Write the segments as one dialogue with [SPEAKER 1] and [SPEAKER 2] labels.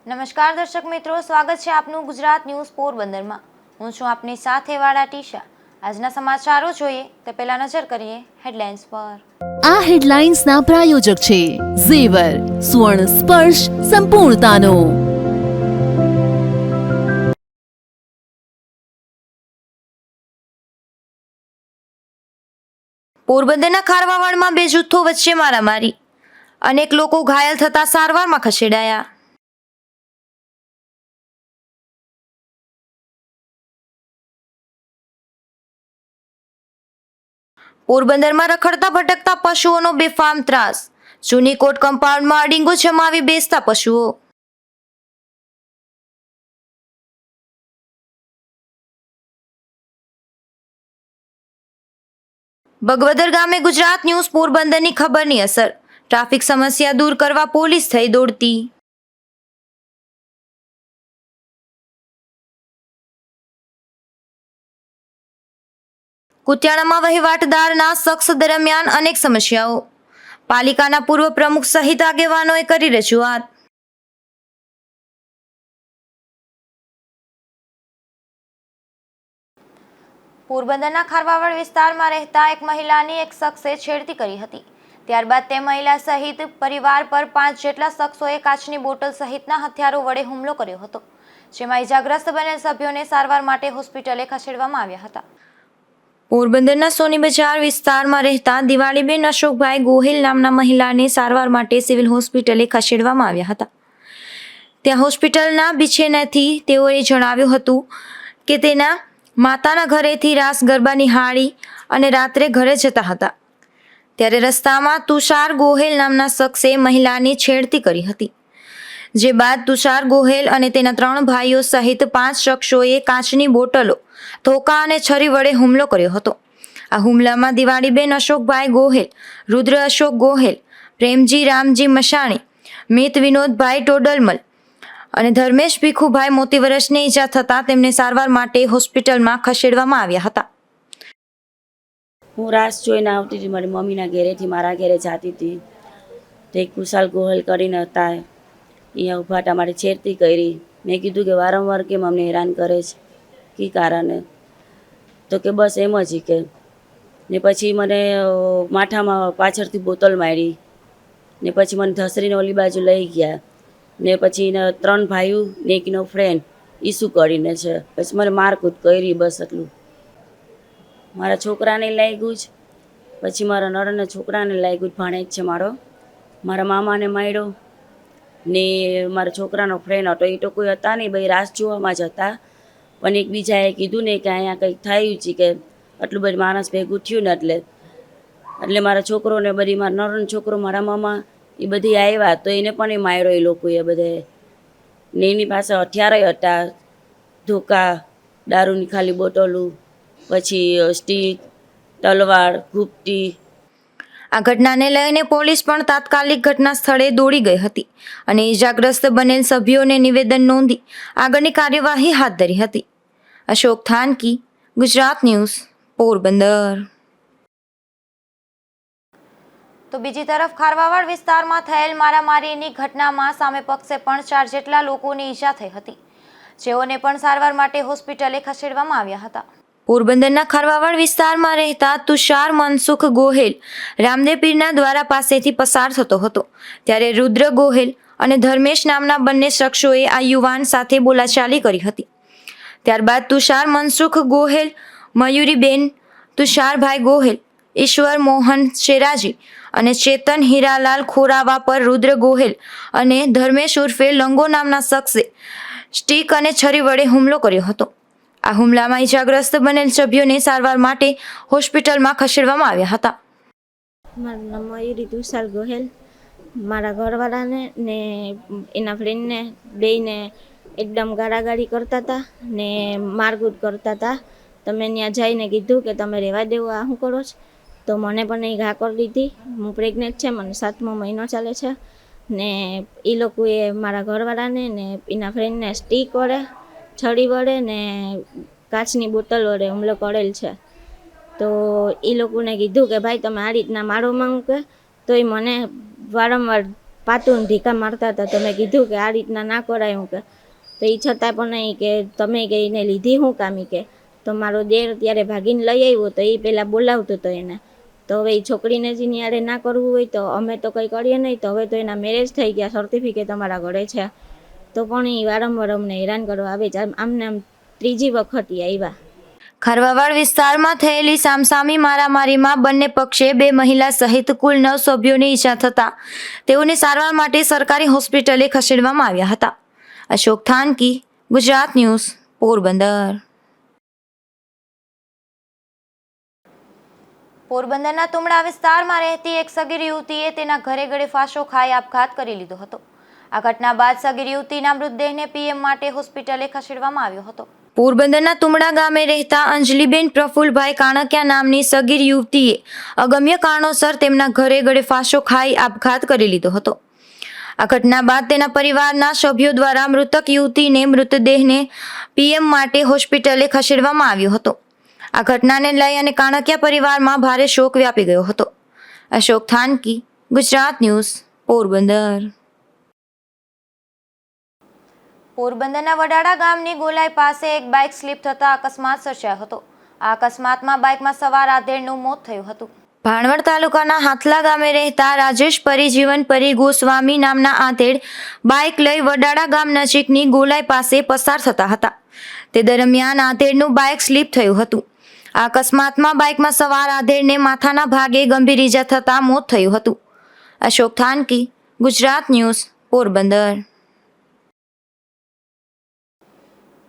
[SPEAKER 1] નમસ્કાર દર્શક મિત્રો, સ્વાગત છે આપનું ગુજરાત ન્યૂઝ પોરબંદરમાં। હું છું આપની સાથે વાળા ટીશા। આજના સમાચારો જોઈએ તે પહેલા નજર કરીએ હેડલાઇન્સ પર।
[SPEAKER 2] આ હેડલાઇન્સના પ્રાયોજક છે ઝેવર, સ્વર્ણ સ્પર્શ સંપૂર્ણતાનો।
[SPEAKER 1] પોરબંદરના ખારવાવાડમાં બે જૂથો વચ્ચે મારામારી, અનેક લોકો ઘાયલ થતા સારવારમાં ખસેડાયા। પોરબંદરમાં રખડતા ભટકતા પશુઓનો બેફામ ત્રાસ, જૂની કોટ કમ્પાઉન્ડમાં અડીંગો જમાવી બેસતા પશુઓ। બગવદર ગામે ગુજરાત ન્યૂઝ પોરબંદરની ખબરની અસર, ટ્રાફિક સમસ્યા દૂર કરવા પોલીસ થઈ દોડતી। કુતિયાણામાં વહીવટદારના શખ્સ દરમિયાન અનેક સમસ્યાઓ, પાલિકાના પૂર્વ પ્રમુખ સહિત આગેવાનોએ કરી રજૂઆત। પોરબંદરના ખારવાવાડ વિસ્તારમાં રહેતા એક મહિલાની એક શખ્સે છેડતી કરી હતી। ત્યારબાદ તે મહિલા સહિત પરિવાર પર 5 જેટલા શખ્સોએ કાચની બોટલ સહિતના હથિયારો વડે હુમલો કર્યો હતો, જેમાં ઇજાગ્રસ્ત બનેલ સભ્યોને સારવાર માટે હોસ્પિટલે ખસેડવામાં આવ્યા હતા। પોરબંદરના સોની બજાર વિસ્તારમાં રહેતા દિવાળીબેન અશોકભાઈ ગોહિલ નામના મહિલાને સારવાર માટે સિવિલ હોસ્પિટલે ખસેડવામાં આવ્યા હતા। ત્યાં હોસ્પિટલના બિછેનાથી તેઓએ જણાવ્યું હતું કે તેના માતાના ઘરેથી રાસ ગરબા નિહાળી અને રાત્રે ઘરે જતા હતા, ત્યારે રસ્તામાં તુષાર ગોહેલ નામના શખ્સે મહિલાની છેડતી કરી હતી, જે બાદ તુષાર ગોહેલ અને તેના 3 ભાઈઓ સહિત 5 શખ્સોએ કાચની બોટલો, ધોકા અને છરી વડે હુમલો કર્યો હતો। આ હુમલામાં દિવાળીબેન અશોકભાઈ ગોહેલ, રુદ્ર અશોક ગોહેલ, પ્રેમજી રામજી મશાણી, મિત વિનોદભાઈ ટોડલમલ અને ધર્મેશ ભીખુભાઈ મોતીવરસને ઈજા થતાં તેમને સારવાર માટે હોસ્પિટલમાં ખસેડવામાં આવ્યા હતા।
[SPEAKER 3] હું રાસ જોઈને આવતી હતી, મારી મમ્મીના ઘરેથી મારા ઘરે જતી હતી, તે કુશાલ ગોહેલ કરીને હતા, અહીંયા ઊભા હતા, મારી છેડતી કરી। મેં કીધું કે વારંવાર કેમ અમને હેરાન કરે છે, કી કારણે? તો કે બસ એમ જ કે ને પછી મને માથામાં પાછળથી બોતલ મારી ને પછી મને ધસરીને ઓલી બાજુ લઈ ગયા ને પછી એના 3 ભાઈઓ ને એકનો ફ્રેન્ડ ઈસુ કરીને છે, પછી મને મારકૂટ કરી, બસ એટલું। મારા છોકરાને લાગ્યું જ, પછી મારા નણંદના છોકરાને લાગ્યું જ, ભાણેજ છે મારો, મારા મામાને માર્યો ને મારા છોકરાનો ફ્રેન્ડ હતો, એ તો કોઈ હતા નહીં, ભાઈ રાસ જોવામાં જ હતા, પણ એકબીજાએ કીધું ને કે અહીંયા કંઈક થયું છે, કે આટલું બધું માણસ ભેગું થયું ને એટલે મારા છોકરોને બધી, મારા નણંદ છોકરો, મારા મામા એ બધી આવ્યા તો એને પણ એ માર્યો એ લોકોએ બધે ને એની પાસે હથિયારો હતા, ધોકા, દારૂની ખાલી બોટલું, પછી સ્ટીક, તલવાર, ઘૂપટી।
[SPEAKER 1] આ ઘટનાને લઈને પોલીસ પણ તાત્કાલિક ઘટના સ્થળે દોડી ગઈ હતી અને ઈજાગ્રસ્ત બનેલ સભ્યોને નિવેદન નોંધી આગળની કાર્યવાહી હાથ ધરી હતી। અશોક થાનકી, ગુજરાત ન્યૂઝ, પોરબંદર। તો બીજી તરફ ખારવાવાડ વિસ્તારમાં થયેલ મારામારીની ઘટનામાં સામે પક્ષે પણ 4 જેટલા લોકોની ઈજા થઈ હતી, જેઓને પણ સારવાર માટે હોસ્પિટલે ખસેડવામાં આવ્યા હતા। પોરબંદરના ખારવાવાડ વિસ્તારમાં રહેતા તુષાર મનસુખ ગોહેલ રામદેવ પીરના દ્વારા પાસેથી પસાર થતો હતો, ત્યારે રુદ્ર ગોહેલ અને ધર્મેશ નામના બંને શખ્સોએ આ યુવાન સાથે બોલાચાલી કરી હતી। ત્યારબાદ તુષાર મનસુખ ગોહેલ, મયુરીબેન તુષારભાઈ ગોહેલ, ઈશ્વર મોહન શેરાજી અને ચેતન હીરાલાલ ખોરાવા પર રુદ્ર ગોહેલ અને ધર્મેશ ઉર્ફે લંગો નામના શખ્સે સ્ટીક અને છરી વડે હુમલો કર્યો હતો। આ હુમલામાં ઈજાગ્રસ્ત બનેલ સભ્યોને સારવાર માટે હોસ્પિટલમાં ખસેડવામાં આવ્યા હતા।
[SPEAKER 4] મારું નામ મયુરી તુષાર ગોહેલ, મારા ઘરવાળાને ને એના ફ્રેન્ડને બેયને એકદમ ગાળાગાળી કરતા હતા ને મારકૂટ કરતા હતા। તમે ત્યાં જઈને કીધું કે તમે રહેવા દેવો, આ શું કરો છો? તો મને પણ એ ઘા કરી દીધી। હું પ્રેગ્નેન્ટ છે, મને 7મો મહિનો ચાલે છે ને એ લોકોએ મારા ઘરવાળાને ને એના ફ્રેન્ડને સ્ટીક વડે, છડી વડે ને કાચની બોટલ વડે હુમલો કરેલ છે। તો એ લોકોને કીધું કે ભાઈ તમે આ રીતના મારો માંગ કે તો એ મને વારંવાર પાતું ઢીકા મારતા હતા. તો મેં કીધું કે આ રીતના ના કરાય હું કે, તો એ છતાં પણ નહીં કે તમે કે એને લીધી હું કામી કે. તો મારો દેર ત્યારે ભાગીને લઈ આવ્યો તો એ પહેલાં બોલાવતો હતો એને. તો હવે એ છોકરીને જ એની આરે ના કરવું હોય તો અમે તો કંઈ કરીએ નહીં. તો હવે તો એના મેરેજ થઈ ગયા, સર્ટિફિકેટ અમારા ઘરે છે, તો પણ એ વારંવાર અમને હેરાન કરવા આવે છે. આમને આમ ત્રીજી વખત એ આવ્યા.
[SPEAKER 1] ખારવાવાડ વિસ્તારમાં થયેલી સામસામી મારામારીમાં બંને પક્ષે 2 મહિલા સહિત કુલ 9 સભ્યોને ઈજા થતાં તેઓને સારવાર માટે સરકારી હોસ્પિટલે ખસેડવામાં આવ્યા હતા. અશોક થાનકી, ગુજરાત ન્યૂઝ, પોરબંદર. પોરબંદરના તુમડા વિસ્તારમાં રહેતી એક સગીર યુવતીએ તેના ઘરે ગળે ફાંસો ખાઈ આપઘાત કરી લીધો હતો. આ ઘટના બાદ સગીર યુવતીના મૃતદેહને પીએમ માટે હોસ્પિટલે ખસેડવામાં આવ્યો હતો. પોરબંદરના તુમડા ગામે રહેતા અંજલિબેન પ્રફુલભાઈ કાણકિયા નામની સગીર યુવતીએ અગમ્ય કારણોસર તેમના ઘરે ગળે ફાંસો ખાઈ આપઘાત કરી લીધો હતો. આ ઘટના બાદ તેના પરિવારના સભ્યો દ્વારા મૃતક યુવતીને મૃતદેહને પીએમ માટે હોસ્પિટલે ખસેડવામાં આવ્યો હતો. આ ઘટનાને લઈ અને કાણકિયા પરિવારમાં ભારે શોક વ્યાપી ગયો હતો. અશોક થાનકી, ગુજરાત ન્યૂઝ, પોરબંદર. પોરબંદરના વડાડા ગામની ગોલાઈ પાસે એક બાઇક સ્લીપ થતાં અકસ્માત સર્જાયો હતો. આ અકસ્માતમાં બાઇકમાં સવાર આધેડનું મોત થયું હતું. ભાણવડ તાલુકાના હાથલા ગામે રહેતા રાજેશ પરિજીવન પરી ગોસ્વામી નામના આધેડ બાઇક લઈ વડાડા ગામ નજીકની ગોલાઈ પાસે પસાર થતા હતા. તે દરમિયાન આધેડનું બાઇક સ્લીપ થયું હતું. આ અકસ્માતમાં બાઇકમાં સવાર આધેડને માથાના ભાગે ગંભીર ઈજા થતાં મોત થયું હતું. અશોક થાનકી, ગુજરાત ન્યૂઝ, પોરબંદર.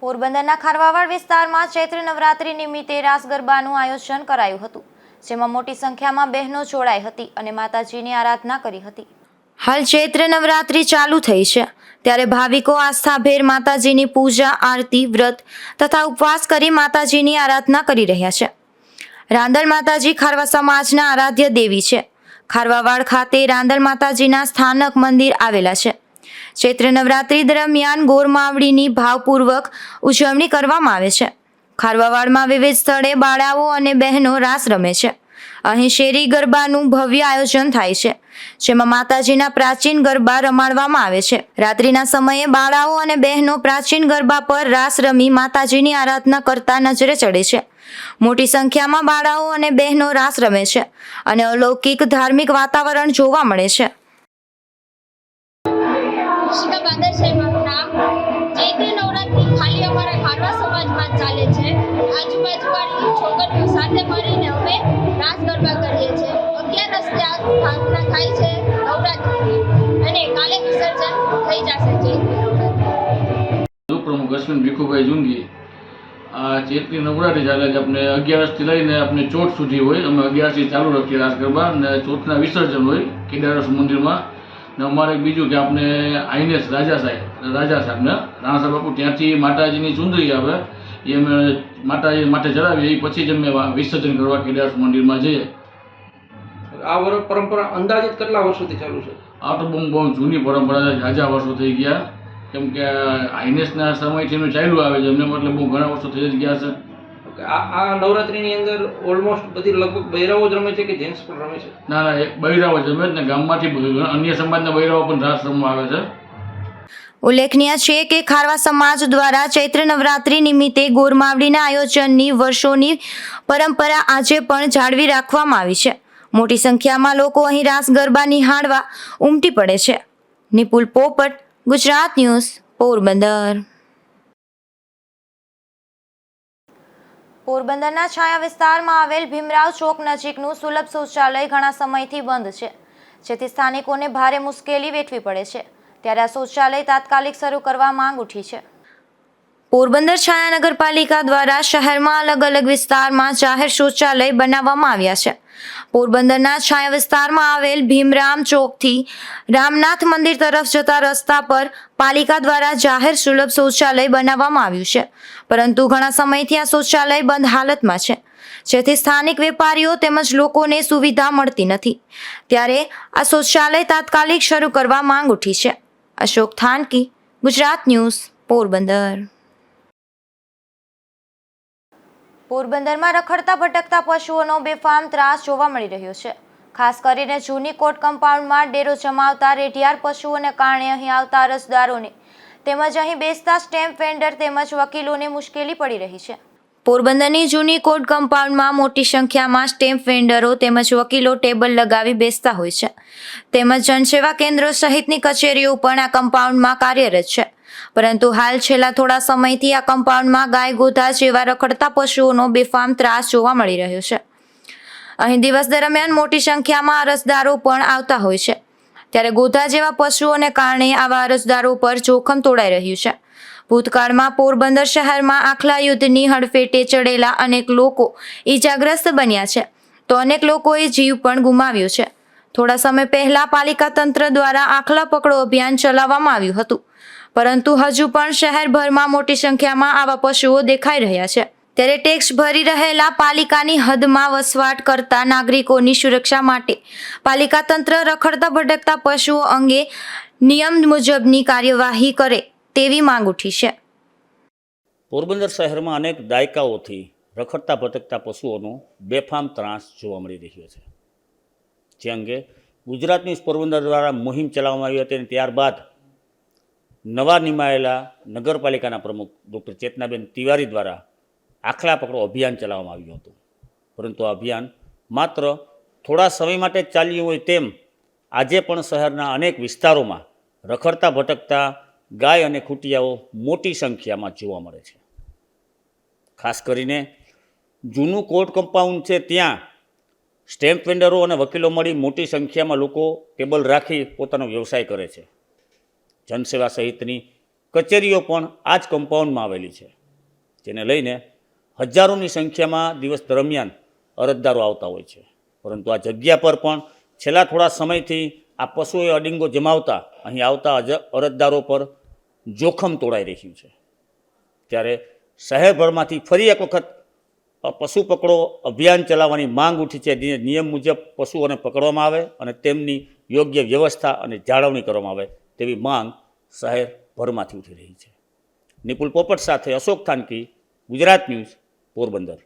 [SPEAKER 1] પોરબંદરના ખારવાવાડ વિસ્તારમાં ચૈત્ર નવરાત્રી નિમિત્તે રાસ ગરબાનું આયોજન કરાયું હતું, જેમાં મોટી સંખ્યામાં બહેનો જોડાઈ હતી અને માતાજીની આરાધના કરી હતી. હાલ ચૈત્ર નવરાત્રી ચાલુ થઈ છે, ત્યારે ભાવિકો આસ્થાભેર માતાજીની પૂજા, આરતી, વ્રત તથા ઉપવાસ કરી માતાજીની આરાધના કરી રહ્યા છે. રાંદલ માતાજી ખારવા સમાજના આરાધ્ય દેવી છે. ખારવાવાડ ખાતે રાંદલ માતાજીના સ્થાનક મંદિર આવેલા છે. ચૈત્ર નવરાત્રી દરમિયાન ગોરમાવડીની ભાવપૂર્વક ઉજવણી કરવામાં આવે છે. ખારવાવાડમાં વિવિધ સ્થળે બાળાઓ અને બહેનો રાસ રમે છે. અહીં શેરી ગરબાનું ભવ્ય આયોજન થાય છે, જેમાં માતાજીના પ્રાચીન ગરબા રમાડવામાં આવે છે. રાત્રિના સમયે બાળાઓ અને બહેનો પ્રાચીન ગરબા પર રાસ રમી માતાજીની આરાધના કરતા નજરે ચડે છે. મોટી સંખ્યામાં બાળાઓ અને બહેનો રાસ રમે છે અને અલૌકિક ધાર્મિક વાતાવરણ જોવા મળે છે.
[SPEAKER 5] શિકા બાદર છે મારું નામ. ચૈત્ર નવરાત્રી ખાલી અમારા ખારવા સમાજમાં જ ચાલે છે. આજુબાજુવાળી છોકરીઓ સાથે મળીને અમે રાસ ગરબા કરીએ છીએ. 11 સ્થાપના થાય છે નવરાત્રીની અને કાલે વિસર્જન થઈ જશે ચૈત્ર નવરાત્રી.
[SPEAKER 6] પ્રમુખ અશ્વિન ભીખુભાઈ જુંગી. આ ચૈત્રી નવરાત્રી ચાલે છે. આપણે 11થી લઈને આપણે 14 સુધી હોય. અમે 11થી ચાલુ રાખીએ રાસ ગરબા અને 14ના વિસર્જન હોય કેદારેશ્વર મંદિરમાં. ને અમારે બીજું કે આપણે આઈનેસ રાજા સાહેબને રાણા સાહેબ બાપુ ત્યાંથી માતાજીની ચુંદડી આવે એ અમે માતાજી માટે ચડાવીએ. એ પછી જ અમે વિસર્જન કરવા કેદારેશ્વર મંદિરમાં જઈએ.
[SPEAKER 7] આ પરંપરા અંદાજિત કેટલા વર્ષોથી ચાલુ છે?
[SPEAKER 6] આ તો બહુ જૂની પરંપરા છે, ઝાઝા વર્ષો થઈ ગયા. કેમ કે આઈનેસના સમયથી એનું ચાલ્યું આવે છે. એમને મતલબ બહુ ઘણા વર્ષો થઈ જ ગયા છે.
[SPEAKER 7] આ નવરાત્રીની અંદર ઓલમોસ્ટ બધી લગભગ બૈરાઓ જ રમે છે કે જેન્ટ્સ પણ રમે છે?
[SPEAKER 6] ના, એક બૈરાઓ જ રમે ને ગામમાંથી અન્ય સમાજના બૈરાઓ પણ રાસ રમવા આવે છે.
[SPEAKER 1] ઉલ્લેખનીય છે કે ખારવા સમાજ દ્વારા ચૈત્ર નવરાત્રી નિમિત્તે ગોરમાવડીના આયોજનની વર્ષોની પરંપરા આજે પણ જાળવી રાખવામાં આવી છે. મોટી સંખ્યામાં લોકો અહીં રાસ ગરબા નિહાળવા ઉમટી પડે છે. નિપુલ પોપટ, ગુજરાત ન્યૂઝ, પોરબંદર. પોરબંદરના છાયા વિસ્તારમાં આવેલ ભીમરાવ ચોક નજીકનું સુલભ શૌચાલય ઘણા સમયથી બંધ છે, જેથી સ્થાનિકોને ભારે મુશ્કેલી વેઠવી પડે છે. ત્યારે આ શૌચાલય તાત્કાલિક શરૂ કરવા માંગ ઉઠી છે. પોરબંદર છાયા નગરપાલિકા દ્વારા શહેરમાં અલગ અલગ વિસ્તારમાં જાહેર શૌચાલય બનાવવામાં આવ્યા છે. પોરબંદરના છાયા વિસ્તારમાં આવેલ ભીમરામ ચોકથી રામનાથ મંદિર તરફ જતા રસ્તા પર પાલિકા દ્વારા જાહેર સુલભ શૌચાલય બનાવવામાં આવ્યું છે, પરંતુ ઘણા સમયથી આ શૌચાલય બંધ હાલતમાં છે, જેથી સ્થાનિક વેપારીઓ તેમજ લોકોને સુવિધા મળતી નથી. ત્યારે આ શૌચાલય તાત્કાલિક શરૂ કરવા માંગ ઉઠી છે. અશોક થાનકી, ગુજરાત ન્યૂઝ, પોરબંદર. પોરબંદરમાં રખડતા ભટકતા પશુઓનો બેફામ ત્રાસ જોવા મળી રહ્યો છે. ખાસ કરીને જૂની કોર્ટ કમ્પાઉન્ડમાં ડેરો જમાવતા રેઢિયાર પશુઓને કારણે અહીં આવતા અરજદારોને તેમજ અહીં બેસતા સ્ટેમ્પ વેન્ડર તેમજ વકીલોને મુશ્કેલી પડી રહી છે. પોરબંદરની જૂની કોર્ટ કમ્પાઉન્ડમાં મોટી સંખ્યામાં સ્ટેમ્પ વેન્ડરો તેમજ વકીલો ટેબલ લગાવી બેસતા હોય છે. તેમજ જનસેવા કેન્દ્રો સહિતની કચેરીઓ પણ આ કમ્પાઉન્ડમાં કાર્યરત છે. પરંતુ હાલ છેલ્લા થોડા સમયથી આ કમ્પાઉન્ડમાં ગાય ગોધા જેવા રખડતા પશુઓનો બેફામ ત્રાસ જોવા મળી રહ્યો છે. અહીં દિવસ દરમિયાન મોટી સંખ્યામાં અરજદારો પણ આવતા હોય છે. ત્યારે ગોધા જેવા પશુઓને કારણે આવા અરજદારો પર જોખમ તોડાઈ રહ્યું છે. ભૂતકાળમાં પોરબંદર શહેરમાં આખલા યુદ્ધની હડફેટે ચડેલા અનેક લોકો ઈજાગ્રસ્ત બન્યા છે, તો અનેક લોકોએ જીવ પણ ગુમાવ્યો છે. થોડા સમય પહેલા પાલિકા તંત્ર દ્વારા આખલા પકડો અભિયાન ચલાવવામાં આવ્યું હતું, પરંતુ હજુ પણ શહેરભરમાં મોટી સંખ્યામાં આવા પશુઓ દેખાઈ રહ્યા છે. ત્યારે ટેક્સ ભરી રહેલા પાલિકાની હદમાં વસવાટ કરતા નાગરિકોની સુરક્ષા માટે પાલિકા તંત્ર રખડતા ભટકતા પશુઓ અંગે નિયમ મુજબની કાર્યવાહી કરે તેવી માંગ ઉઠી છે.
[SPEAKER 8] પોરબંદર શહેરમાં અનેક દાયકાઓથી રખડતા ભટકતા પશુઓનો બેફામ ત્રાસ જોવા મળી રહ્યો છે, જે અંગે ગુજરાત ન્યૂઝ પોરબંદર દ્વારા મુહિમ ચલાવવામાં આવી હતી અને ત્યારબાદ નવા નિમાયેલા નગરપાલિકાના પ્રમુખ ડૉક્ટર ચેતનાબેન તિવારી દ્વારા આખલા પકડો અભિયાન ચલાવવામાં આવ્યું હતું. પરંતુ આ અભિયાન માત્ર થોડા સમય માટે જ ચાલ્યું હોય તેમ આજે પણ શહેરના અનેક વિસ્તારોમાં રખડતા ભટકતા ગાય અને ખૂટિયાઓ મોટી સંખ્યામાં જોવા મળે છે. ખાસ કરીને જૂનું કોર્ટ કમ્પાઉન્ડ છે ત્યાં સ્ટેમ્પ વેન્ડરો અને વકીલો મળી મોટી સંખ્યામાં લોકો ટેબલ રાખી પોતાનો વ્યવસાય કરે છે. જનસેવા સહિતની કચેરીઓ પણ આ જ કમ્પાઉન્ડમાં આવેલી છે, જેને લઈને હજારોની સંખ્યામાં દિવસ દરમિયાન અરજદારો આવતા હોય છે. પરંતુ આ જગ્યા પર પણ છેલ્લા થોડા સમયથી આ પશુઓએ અડિંગો જમાવતા અહીં આવતા અરજદારો પર જોખમ તોડાઈ રહ્યું છે. ત્યારે શહેરભરમાંથી ફરી એક વખત પશુ પકડો અભિયાન ચલાવવાની માંગ ઉઠી છે. નિયમ મુજબ પશુઓને પકડવામાં આવે અને તેમની યોગ્ય વ્યવસ્થા અને જાળવણી કરવામાં આવે તેવી માંગ શહેરભરમાંથી ઉઠી રહી છે. નિપુલ પોપટ સાથે અશોક થાનકી, ગુજરાત ન્યૂઝ, પોરબંદર.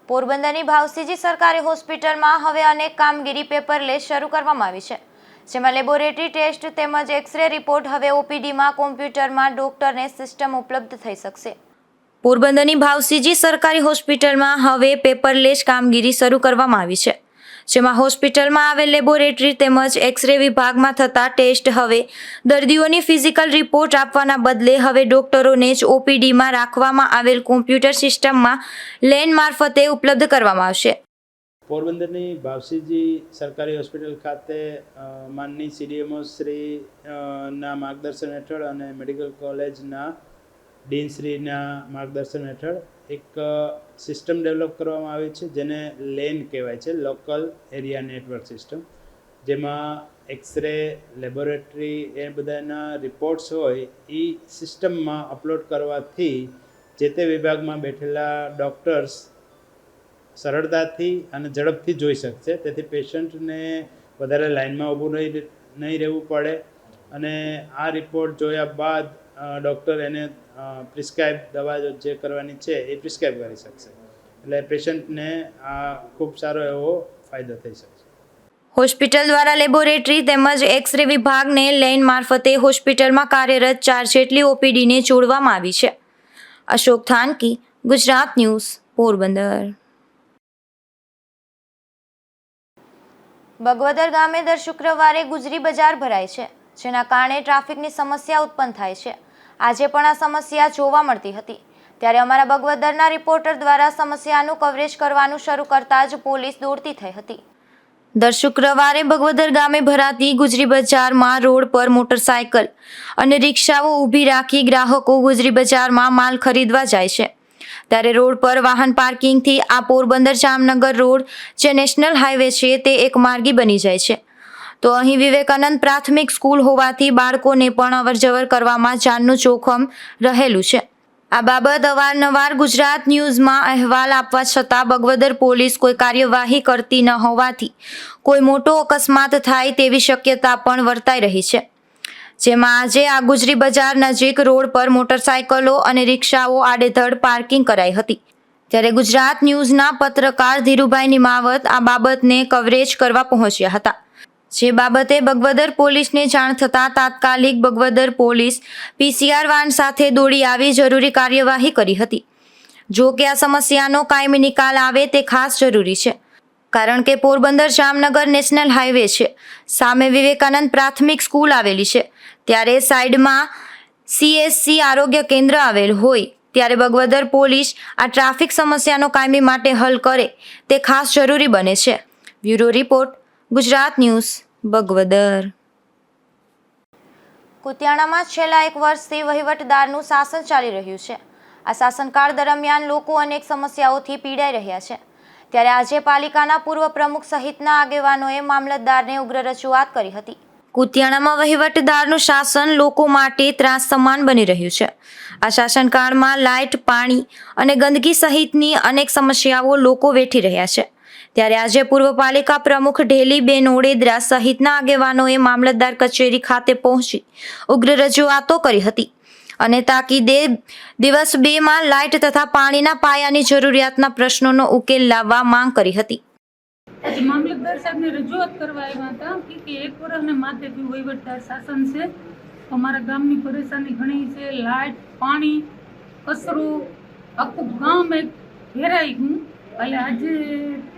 [SPEAKER 1] પોરબંદરની ભાવસીજી સરકારી હોસ્પિટલમાં હવે અનેક કામગીરી પેપરલેસ શરૂ કરવામાં આવી છે, જેમાં લેબોરેટરી ટેસ્ટ તેમજ એક્સરે રિપોર્ટ હવે ઓપીડીમાં કોમ્પ્યુટરમાં ડોક્ટરને સિસ્ટમ ઉપલબ્ધ થઈ શકશે. પોરબંદરની ભાવસીજી સરકારી હોસ્પિટલમાં હવે પેપરલેસ કામગીરી શરૂ કરવામાં આવી છે, જેમાં હોસ્પિટલમાં આવેલ લેબોરેટરી તેમજ એક્સરે વિભાગમાં થતા ટેસ્ટ હવે દર્દીઓની ફિઝિકલ રિપોર્ટ આપવાના બદલે હવે ડોક્ટરોને જ ઓપીડીમાં રાખવામાં આવેલ કોમ્પ્યુટર સિસ્ટમમાં લેન મારફતે ઉપલબ્ધ કરવામાં આવશે.
[SPEAKER 9] પોરબંદરની ભાવસીજી સરકારી હોસ્પિટલ ખાતે માનની સીડીએમઓ શ્રી ના માર્ગદર્શન હેઠળ અને મેડિકલ કોલેજના ડીનશ્રીના માર્ગદર્શન હેઠળ એક સિસ્ટમ ડેવલપ કરવામાં આવી છે, જેને લેન કહેવાય છે, લોકલ એરિયા નેટવર્ક સિસ્ટમ. જેમાં એક્સરે, લેબોરેટરી એ બધાના રિપોર્ટ્સ હોય એ સિસ્ટમમાં અપલોડ કરવાથી જે તે વિભાગમાં બેઠેલા ડૉક્ટર્સ સરળતાથી અને ઝડપથી જોઈ શકશે. તેથી પેશન્ટને વધારે લાઇનમાં ઊભું નહીં રહેવું પડે અને આ રિપોર્ટ જોયા બાદ ડૉક્ટર એને પ્રિસ્ક્રાઇબ દવા જે કરવાની છે એ પ્રિસ્ક્રાઇબ કરી શકશે. એટલે પેશન્ટને આ ખૂબ સારો એવો ફાયદો થઈ શકશે.
[SPEAKER 1] હોસ્પિટલ દ્વારા લેબોરેટરી તેમજ એક્સરે વિભાગને લેન મારફતે હોસ્પિટલમાં કાર્યરત 4 જેટલી ઓપીડીને જોડવામાં આવી છે. અશોક થાનકી, ગુજરાત ન્યૂઝ, પોરબંદર. બગવદર ગામે દર શુક્રવારે ગુજરી બજાર ભરાય છે, જેના કારણે ટ્રાફિકની સમસ્યા ઉત્પન્ન થાય છે. આજે પણ આ સમસ્યા જોવા મળતી હતી, ત્યારે અમારા બગવદરના રિપોર્ટર દ્વારા સમસ્યાનું કવરેજ કરવાનું શરૂ કરતા જ પોલીસ દોડતી થઈ હતી. દર શુક્રવારે બગવદર ગામે ભરાતી ગુજરી બજારમાં રોડ પર મોટરસાયકલ અને રિક્ષાઓ ઊભી રાખી ગ્રાહકો ગુજરી બજારમાં માલ ખરીદવા જાય છે. ત્યારે રોડ પર વાહન પાર્કિંગથી આ પોરબંદર જામનગર રોડ જે નેશનલ હાઈવે છે તે એક માર્ગી બની જાય છે. તો અહીં વિવેકાનંદ પ્રાથમિક સ્કૂલ હોવાથી બાળકોને પણ અવરજવર કરવામાં જાનનું જોખમ રહેલું છે. આ બાબત અવારનવાર ગુજરાત ન્યૂઝમાં અહેવાલ આપવા છતાં બગવદર પોલીસ કોઈ કાર્યવાહી કરતી ન હોવાથી કોઈ મોટો અકસ્માત થાય તેવી શક્યતા પણ વર્તાઈ રહી છે. જેમાં આજે આ ગુજરી બજાર નજીક રોડ પર મોટરસાયકલો અને રિક્ષાઓ આડેધડ પાર્કિંગ કરાઈ હતી. ત્યારે ગુજરાત ન્યૂઝના પત્રકાર ધીરુભાઈ નિમાવત આ બાબતને કવરેજ કરવા પહોંચ્યા હતા, જે બાબતે બગવદર પોલીસને જાણ થતાં તાત્કાલિક બગવદર પોલીસ PCR વાન સાથે દોડી આવી જરૂરી કાર્યવાહી કરી હતી. જો કે આ સમસ્યાનો કાયમી નિકાલ આવે તે ખાસ જરૂરી છે, કારણ કે પોરબંદર જામનગર નેશનલ હાઈવે છે, સામે વિવેકાનંદ પ્રાથમિક સ્કૂલ આવેલી છે, ત્યારે સાઈડમાં CSC આરોગ્ય કેન્દ્ર આવેલ હોય, ત્યારે બગવદર પોલીસ આ ટ્રાફિક સમસ્યાનો કાયમી માટે હલ કરે તે ખાસ જરૂરી બને છે. Bureau report, Gujarat news, Bagvadar. કુતિયાણામાં છેલ્લા 1 વર્ષથી વહીવટદારનું શાસન ચાલી રહ્યું છે. આ શાસનકાળ દરમિયાન લોકો અનેક સમસ્યાઓથી પીડાઈ રહ્યા છે, ત્યારે આજે પાલિકાના પૂર્વ પ્રમુખ સહિતના આગેવાનોએ મામલતદારને ઉગ્ર રજૂઆત કરી હતી. કુતિયાણામાં વહીવટદારનું શાસન લોકો માટે ત્રાસ સમાન બની રહ્યું છે. આ શાસનકાળમાં લાઇટ, પાણી અને ગંદકી સહિતની અનેક સમસ્યાઓ લોકો વેઠી રહ્યા છે, ત્યારે આજે પૂર્વ પાલિકા પ્રમુખ ઢેલીબેન ઓડેદરા સહિતના આગેવાનોએ મામલતદાર કચેરી ખાતે પહોંચી ઉગ્ર રજૂઆતો કરી હતી અને તાકીદે દિવસ 2માં લાઇટ તથા પાણીના પાયાની જરૂરિયાતના પ્રશ્નોનો ઉકેલ લાવવા માંગ કરી હતી.
[SPEAKER 10] આજે મામલતદાર સાહેબને રજૂઆત કરવા આવ્યા હતા કે 1 વર્ષને માથે થયું વહીવટદાર શાસન છે. અમારા ગામની પરેશાની ઘણી છે, લાઇટ, પાણી, કચરો, આખું ગામ એક ઘેરાઈ ગયું. એટલે આજે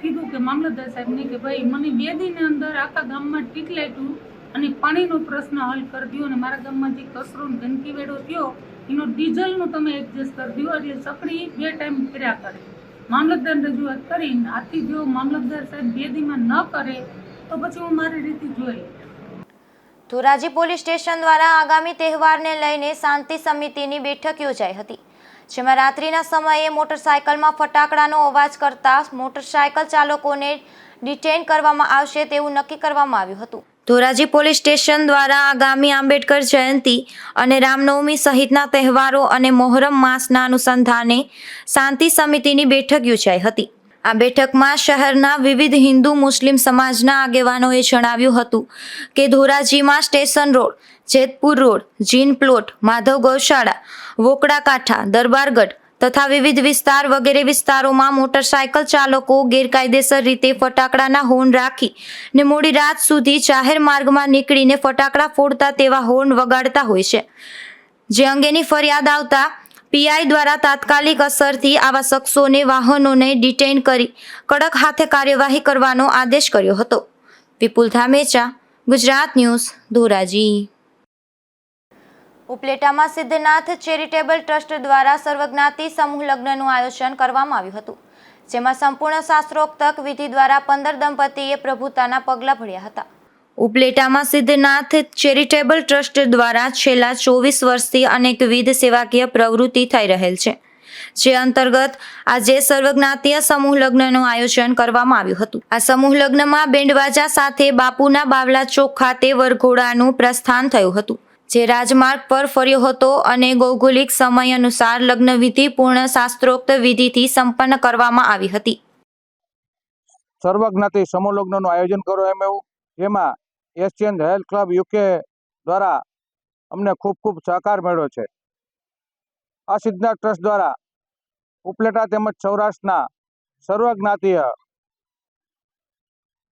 [SPEAKER 10] કીધું કે મામલતદાર સાહેબને કે ભાઈ મને 2 દિનની અંદર આખા ગામમાં ટ્રીટલાઇટું અને પાણીનો પ્રશ્ન હલ કરી દો, અને મારા ગામમાં જે કચરો ગંદકી વેડો થયો એનો ડીઝલનું તમે એડજસ્ટ કરી દો, એટલે સકડી 2 ટાઈમ કર્યા કરે. મામલતદારને રજૂઆત કરીને આથી જો મામલતદાર સાહેબ 2 દીમાં ન કરે તો પછી હું મારી રીતે જોઈ.
[SPEAKER 1] ધોરાજી પોલીસ સ્ટેશન દ્વારા આગામી તહેવારને લઈને શાંતિ સમિતિની બેઠક યોજાઈ હતી, જેમાં રાત્રિના સમયે મોટરસાયકલમાં ફટાકડાનો અવાજ કરતા મોટરસાયકલ ચાલકોને ડિટેઇન કરવામાં આવશે તેવું નક્કી કરવામાં આવ્યું હતું. ધોરાજી પોલીસ સ્ટેશન દ્વારા આગામી આંબેડકર જયંતિ અને રામનવમી સહિતના તહેવારો અને મોહરમ માસના અનુસંધાને શાંતિ સમિતિની બેઠક યોજાઈ હતી. આ બેઠકમાં શહેરના વિવિધ હિન્દુ મુસ્લિમ સમાજના આગેવાનોએ જણાવ્યું હતું કે ધોરાજીમાં સ્ટેશન રોડ, જેતપુર રોડ, જીન પ્લોટ, માધવ ગૌશાળા, વોકડા કાંઠા, દરબારગઢ તથા વિવિધ વિસ્તાર વગેરે વિસ્તારોમાં મોટરસાયકલ ચાલકો ગેરકાયદેસર રીતે ફટાકડાના હોર્ન રાખી ને મોડી રાત સુધી જાહેર માર્ગમાં નીકળીને ફટાકડા ફોડતા તેવા હોર્ન વગાડતા હોય છે, જે અંગેની ફરિયાદ આવતા PI દ્વારા તાત્કાલિક અસરથી આવા શખ્સોને વાહનોને ડિટેઇન કરી કડક હાથે કાર્યવાહી કરવાનો આદેશ કર્યો હતો. વિપુલ ધામેચા, ગુજરાત ન્યૂઝ, ધોરાજી. ઉપલેટામાં સિદ્ધનાથ ચેરિટેબલ ટ્રસ્ટ દ્વારા સર્વજ્ઞાતિ સમૂહ લગ્નનું આયોજન કરવામાં આવ્યું હતું, જેમાં સંપૂર્ણ શાસ્ત્રોક્ત વિધિ દ્વારા 15 દંપતીએ પ્રભુતાના પગલાં ભર્યા હતા. ઉપલેટામાં સિદ્ધનાથ ચેરિટેબલ ટ્રસ્ટ દ્વારા છેલ્લા 24 વર્ષથી અનેકવિધ સેવાકીય પ્રવૃત્તિ થઈ રહેલ છે, જે અંતર્ગત આજે સર્વજ્ઞાતીય સમૂહ લગ્નનું આયોજન કરવામાં આવ્યું હતું. આ સમૂહ લગ્નમાં બેન્ડવાજા સાથે બાપુના બાવલા ચોક ખાતે વરઘોડાનું પ્રસ્થાન થયું હતું, જે રાજમાર્ગ પર ફર્યો હતો અને ભૌગોલિક સમય અનુસાર લગ્ન વિધિ પૂર્ણ શાસ્ત્રોક્ત વિધિથી સંપન્ન કરવામાં આવી હતી.
[SPEAKER 11] સર્વજ્ઞાતિ સમૂહ લગ્નનું આયોજન કરવામાં આવ્યું, જેમાં એશિયન હેલ્થ ક્લબ UK દ્વારા અમને ખૂબ સહકાર મળ્યો છે. આ સિદ્ધનાથ ટ્રસ્ટ દ્વારા ઉપલેટા તેમજ સૌરાષ્ટ્રના સર્વજ્ઞાતીય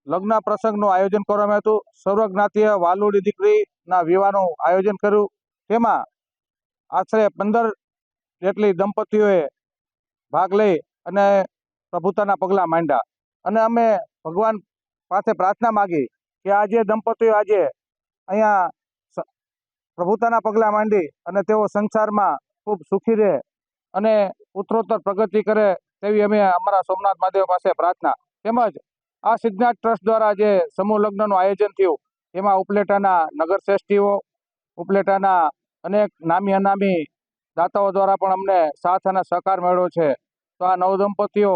[SPEAKER 11] લગ્ન પ્રસંગનું આયોજન કરવામાં હતું. સર્વજ્ઞાતીય વાલુડી દીકરીના વિવાહનું આયોજન કર્યું, તેમાં આશરે 15 જેટલી દંપતીઓએ ભાગ લઈ અને પ્રભુતાના પગલાં માંડ્યા, અને અમે ભગવાન પાસે પ્રાર્થના માગી કે આ જે દંપતીઓ આજે અહીંયા પ્રભુતાના પગલાં માંડી અને તેઓ સંસારમાં ખૂબ સુખી રહે અને ઉત્તરોત્તર પ્રગતિ કરે તેવી અમે અમારા સોમનાથ મહાદેવ પાસે પ્રાર્થના. તેમજ આ સિદ્ધનાથ ટ્રસ્ટ દ્વારા જે સમૂહ લગ્નનું આયોજન થયું, એમાં ઉપલેટાના નગરશ્રેષ્ઠીઓ, ઉપલેટાના અનેક નામી અનામી દાતાઓ દ્વારા પણ અમને સાથ અને સહકાર મળ્યો છે. તો આ નવદંપતીઓ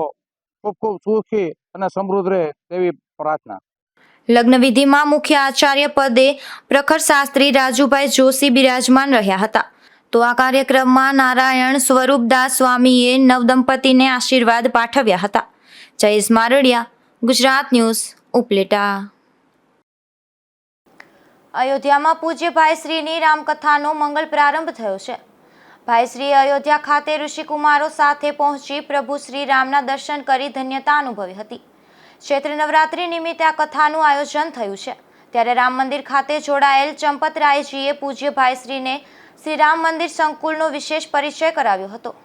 [SPEAKER 11] ખૂબ સુખી અને સમૃદ્ધ રહે તેવી પ્રાર્થના.
[SPEAKER 1] લગ્ન વિધિમાં મુખ્ય આચાર્ય પદે પ્રખર શાસ્ત્રી રાજુભાઈ જોશી બિરાજમાન રહ્યા હતા. તો આ કાર્યક્રમમાં નારાયણ સ્વરૂપદાસ સ્વામીએ નવદંપતીને આશીર્વાદ પાઠવ્યા હતા. જયેશ મારડિયા, ગુજરાત ન્યૂઝ, ઉપલેટા. અયોધ્યામાં પૂજ્ય ભાઈ શ્રીની રામકથાનો મંગલ પ્રારંભ થયો છે. ભાઈ શ્રી અયોધ્યા ખાતે ઋષિકુમારો સાથે પહોંચી પ્રભુ શ્રી રામના દર્શન કરી ધન્યતા અનુભવી હતી. ચૈત્ર નવરાત્રી નિમિત્તે આ કથાનું આયોજન થયું છે. ત્યારે રામ મંદિર ખાતે જોડાયેલ ચંપતરાયજીએ પૂજ્ય ભાઈશ્રીને શ્રી રામ મંદિર સંકુલનો વિશેષ પરિચય કરાવ્યો હતો.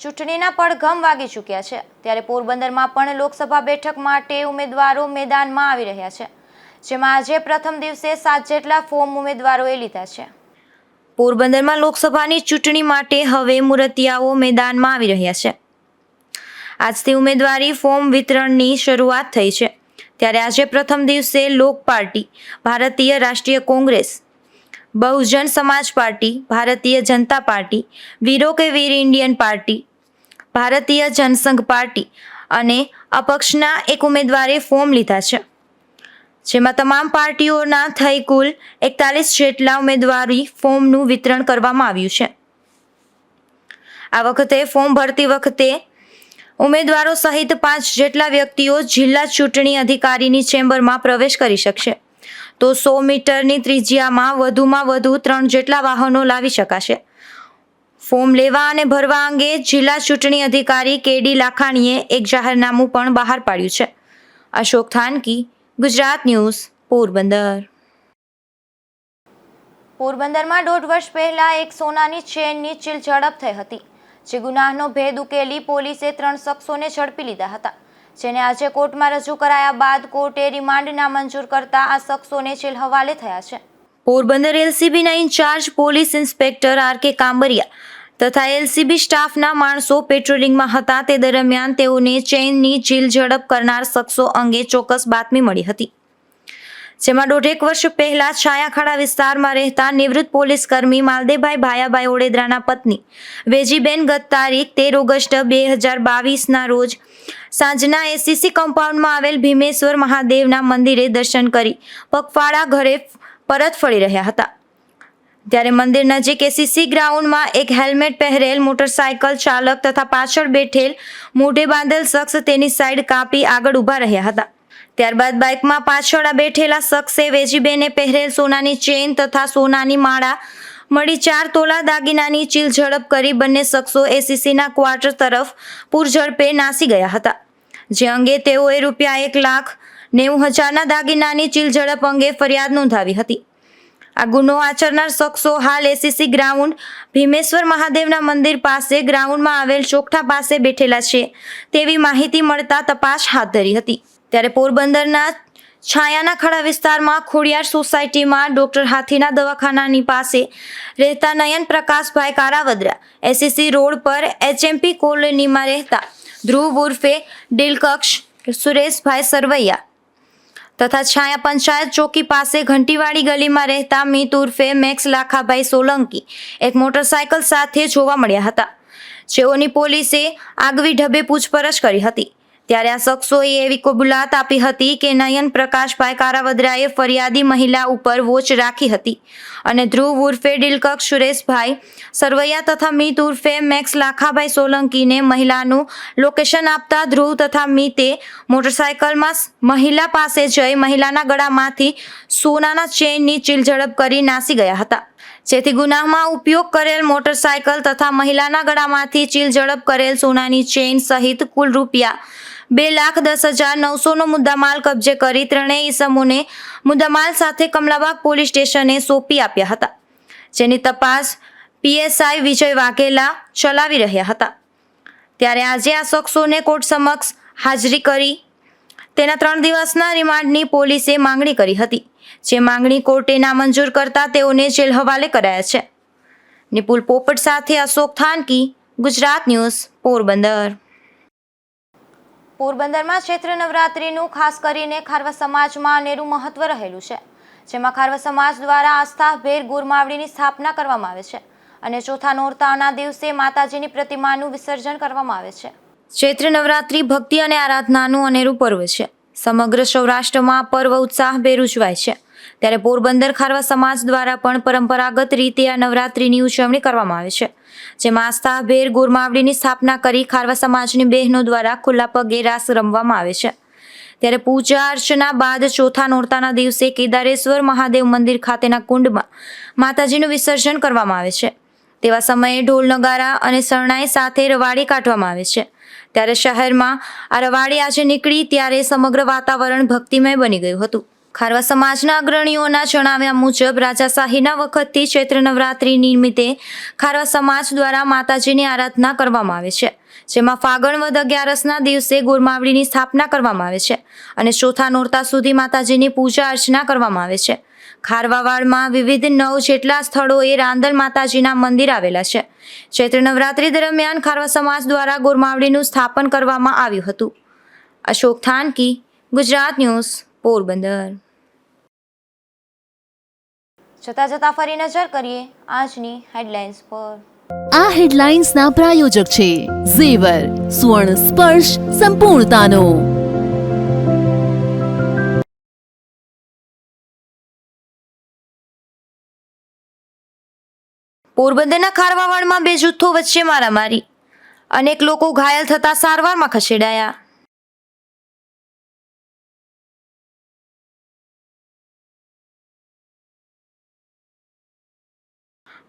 [SPEAKER 1] ચૂંટણીના પડઘમ વાગી ચૂક્યા છે. ત્યારે પોરબંદરમાં પણ લોકસભા બેઠક માટે ઉમેદવારો મેદાનમાં આવી રહ્યા છે, જેમાં આજે પ્રથમ દિવસે 7 જેટલા ફોર્મ ઉમેદવારોએ લીધા છે. પોરબંદરમાં લોકસભાની ચૂંટણી માટે હવે મૂર્તિયાઓ મેદાનમાં આવી રહ્યા છે. આજથી ઉમેદવારી ફોર્મ વિતરણની શરૂઆત થઈ છે. ત્યારે આજે પ્રથમ દિવસે લોક પાર્ટી, ભારતીય રાષ્ટ્રીય કોંગ્રેસ, બહુજન સમાજ પાર્ટી, ભારતીય જનતા પાર્ટી, વીરો કે વીર ઇન્ડિયન પાર્ટી, ભારતીય જનસંઘ પાર્ટી અને અપક્ષના એક ઉમેદવારે ફોર્મ લીધા છે, જેમાં તમામ પાર્ટીઓના થઈ કુલ 41 જેટલા ઉમેદવારી ફોર્મનું વિતરણ કરવામાં આવ્યું છે. આ વખતે ફોર્મ ભરતી વખતે ઉમેદવારો સહિત 5 જેટલા વ્યક્તિઓ જિલ્લા ચૂંટણી અધિકારીની ચેમ્બરમાં પ્રવેશ કરી શકશે. તો 100 મીટરની ત્રિજ્યામાં વધુમાં વધુ 3 જેટલા વાહનો લાવી શકાશે. ફોર્મ લેવા અને ભરવા અંગે જિલ્લા ચૂંટણી અધિકારી કેડી લાખાણીએ એક જાહેરનામું પણ બહાર પાડ્યું છે. અશોક થાનકી, ગુજરાત ન્યૂઝ, પોરબંદર. પોરબંદરમાં 1.5 વર્ષ પહેલા એક સોનાની ચેનની ચીલઝડપ થઈ હતી, જે ગુનાહનો ભેદ ઉકેલી પોલીસે 3 શખ્સોને ઝડપી લીધા હતા, જેને આજે કોર્ટમાં રજૂ કરાયા બાદ કોર્ટે રિમાન્ડ નામંજૂર કરતા આ શખ્સોને જેલ હવાલે થયા છે. પોરબંદર એલસીબીના incharge police inspector R K. Kambariya તથા એલસીબી સ્ટાફના માણસો પેટ્રોલિંગમાં હતા તે દરમિયાન તેઓને ચેઇનની ચીલઝડપ કરનાર શખ્સો અંગે ચોક્કસ બાતમી મળી હતી, જેમાં 1.5 વર્ષ પહેલા છાયાખાડા વિસ્તારમાં રહેતા નિવૃત્ત પોલીસ કર્મી માલદેભાઈ ભાયાભાઈ ઓડેદરાના પત્ની વેજીબેન ગત તારીખ 13 ઓગસ્ટ 2022ના રોજ સાંજના એસીસી કમ્પાઉન્ડમાં આવેલ ભીમેશ્વર મહાદેવના મંદિરે દર્શન કરી પગપાળા ઘરે પરત ફરી રહ્યા હતા. ત્યારે મંદિર નજીક એસીસી ગ્રાઉન્ડમાં એક હેલ્મેટ પહેરેલ મોટરસાયકલ ચાલક તથા પાછળ બેઠેલ મોઢે બાંધેલ શખ્સ તેની સાઈડ કાપી આગળ ઊભા રહ્યા હતા. ત્યારબાદ બાઇકમાં પાછળ બેઠેલા શખ્સે વેજીબેને પહેરેલ સોનાની ચેઇન તથા સોનાની માળા મળી 4 તોલા દાગીનાની ચીલઝડપ કરી બંને શખ્સો એસીસીના ક્વાર્ટર તરફ પૂરઝડપે નાસી ગયા હતા, જે અંગે તેઓએ ₹1,90,000ના દાગીનાની ચીલઝડપ અંગે ફરિયાદ નોંધાવી હતી. આ ગુનો આચરનાર શખ્સો હાલ એસીસી ગ્રાઉન્ડ ભીમેશ્વર મહાદેવના મંદિર પાસે ગ્રાઉન્ડમાં આવેલ ચોકઠા પાસે બેઠેલા છે તેવી માહિતી મળતા તપાસ હાથ ધરી હતી. ત્યારે પોરબંદરના છાયાના ખડા વિસ્તારમાં ખોડિયાર સોસાયટીમાં ડોક્ટર હાથીના દવાખાનાની પાસે રહેતા નયન પ્રકાશભાઈ કારાવદ્રા, એસીસી રોડ પર HMP કોલોનીમાં રહેતા ધ્રુવ ઉર્ફે ડિલકક્ષ સુરેશભાઈ સરવૈયા તથા છાયા પંચાયત ચોકી પાસે ઘંટીવાડી ગલીમાં રહેતા મિત ઉર્ફે મેક્સ લાખાભાઈ સોલંકી એક મોટરસાયકલ સાથે જોવા મળ્યા હતા, જેઓની પોલીસે આગવી ઢબે પૂછપરછ કરી હતી. ત્યારે આ શખ્સોએ એવી કબૂલાત આપી હતી કે નયન પ્રકાશભાઈ કારાવદ્રાએ ફરિયાદી મહિલા ઉપર વોચ રાખી હતી અને ધ્રુવ ઉર્ફે ડિલકક્ષ સુરેશભાઈ સરવૈયા તથા મિત ઉર્ફે મેક્સ લાખાભાઈ સોલંકીને મહિલાનું લોકેશન આપતા ધ્રુવ તથા મિતે મોટરસાયકલમાં મહિલા પાસે જઈ મહિલાના ગળામાંથી સોનાના ચેઇનની ચીલઝડપ કરી નાસી ગયા હતા, જેથી ગુનાહમાં ઉપયોગ કરેલ મોટરસાયકલ તથા મહિલાના ગળામાંથી ચીલઝડપ કરેલ સોનાની ચેઇન સહિત કુલ ₹2,10,900નો મુદ્દામાલ કબજે કરી ત્રણેય ઇસમોને મુદ્દામાલ સાથે કમલાબાગ પોલીસ સ્ટેશને સોંપી આપ્યા હતા, જેની તપાસ PSI વિજય વાઘેલા ચલાવી રહ્યા હતા. ત્યારે આજે આ શખ્સોને કોર્ટ સમક્ષ હાજરી કરી તેના 3 દિવસના રિમાન્ડની પોલીસે માંગણી કરી હતી, જે માંગણી કોર્ટે નામંજૂર કરતા તેઓને જેલ હવાલે કરાયા છે. નિપુલ પોપટ સાથે અશોક થાનકી, ગુજરાત ન્યૂઝ, પોરબંદર. પોરબંદરમાં ચૈત્ર નવરાત્રિનું ખાસ કરીને ખારવા સમાજમાં અનેરું મહત્વ રહેલું છે, જેમાં ખારવા સમાજ દ્વારા આસ્થાભેર ગુરમાવડીની સ્થાપના કરવામાં આવે છે અને ચોથા નોરતાના દિવસે માતાજીની પ્રતિમાનું વિસર્જન કરવામાં આવે છે. ચૈત્ર નવરાત્રિ ભક્તિ અને આરાધનાનું અનેરું પર્વ છે. સમગ્ર સૌરાષ્ટ્રમાં પર્વ ઉત્સાહભેર ઉજવાય છે. ત્યારે પોરબંદર ખારવા સમાજ દ્વારા પણ પરંપરાગત રીતે આ નવરાત્રિની ઉજવણી કરવામાં આવે છે, જેમાં આસ્થાભેર ગોરમાવડીની સ્થાપના કરી ખારવા સમાજની બહેનો દ્વારા ખુલ્લા પગે રાસ રમવામાં આવે છે. ત્યારે પૂજા અર્ચના બાદ ચોથા નોરતાના દિવસે કેદારેશ્વર મહાદેવ મંદિર ખાતેના કુંડમાં માતાજીનું વિસર્જન કરવામાં આવે છે. તેવા સમયે ઢોલ નગારા અને શરણાઈ સાથે રવાડી કાઢવામાં આવે છે. ત્યારે શહેરમાં આ રવાડી આજે નીકળી ત્યારે સમગ્ર વાતાવરણ ભક્તિમય બની ગયું હતું. ખારવા સમાજના અગ્રણીઓના જણાવ્યા મુજબ રાજાશાહીના વખતથી ચૈત્ર નવરાત્રિ નિમિત્તે ખારવા સમાજ દ્વારા માતાજીની આરાધના કરવામાં આવે છે, જેમાં ફાગણ વદ 11ના દિવસે ગોરમાવડીની સ્થાપના કરવામાં આવે છે અને ચોથા નોરતા સુધી માતાજીની પૂજા અર્ચના કરવામાં આવે છે. ખારવાવાડમાં વિવિધ 9 જેટલા સ્થળોએ રાંદલ માતાજીના મંદિર આવેલા છે. ચૈત્ર નવરાત્રિ દરમિયાન ખારવા સમાજ દ્વારા ગોરમાવડીનું સ્થાપન કરવામાં આવ્યું હતું. અશોક થાનકી, ગુજરાત ન્યૂઝ, પોરબંદર. જતા ફરી નજર કરીએ આજની હેડલાઇન્સ પર.
[SPEAKER 2] આ હેડલાઇન્સના પ્રાયોજક છે ઝેવર, સુવર્ણ સ્પર્શ સંપૂર્ણતાનો.
[SPEAKER 1] પોરબંદરના ખારવાવાડમાં 2 જૂથો વચ્ચે મારામારી, અનેક લોકો ઘાયલ થતા સારવારમાં ખસેડાયા.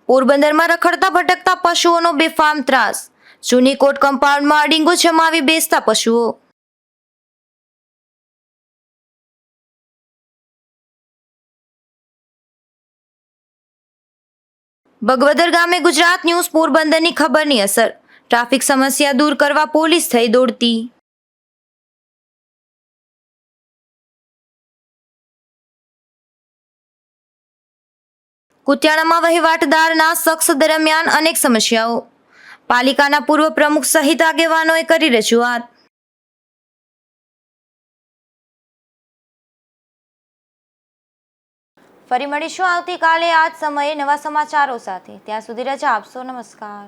[SPEAKER 1] પોરબંદરમાં રખડતા ભટકતા પશુઓનો બેફામ ત્રાસ, જૂની કોટ કમ્પાઉન્ડમાં અડીંગો જમાવી બેસતા પશુઓ. બગવદર ગામે ગુજરાત ન્યૂઝ પોરબંદરની ખબરની અસર, ટ્રાફિક સમસ્યા દૂર કરવા પોલીસ થઈ દોડતી. કુતિયાણામાં વહીવટદારના શખ્સ દરમિયાન અનેક સમસ્યાઓ, પાલિકાના પૂર્વ પ્રમુખ સહિત આગેવાનોએ કરી રજૂઆત. ફરી મળીશું આવતીકાલે આ જ સમયે નવા સમાચારો સાથે. ત્યાં સુધી રજા આપશો. નમસ્કાર.